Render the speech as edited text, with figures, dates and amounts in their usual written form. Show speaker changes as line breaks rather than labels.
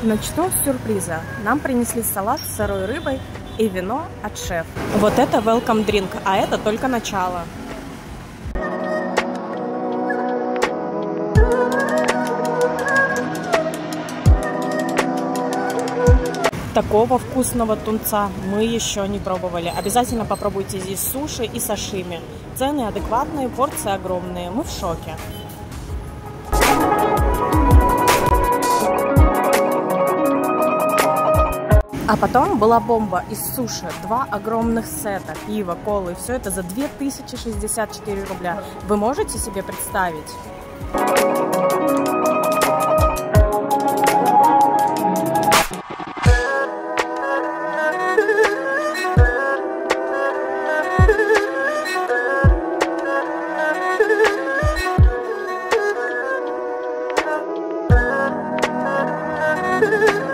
Начну с сюрприза. Нам принесли салат с сырой рыбой и вино от шеф. Вот это welcome drink, а это только начало. Такого вкусного тунца мы еще не пробовали. Обязательно попробуйте здесь суши и сашими. Цены адекватные, порции огромные. Мы в шоке. А потом была бомба из суши. 2 огромных сета, пива, колы. Все это за 2064 рубля. Вы можете себе представить?
Ha ha ha.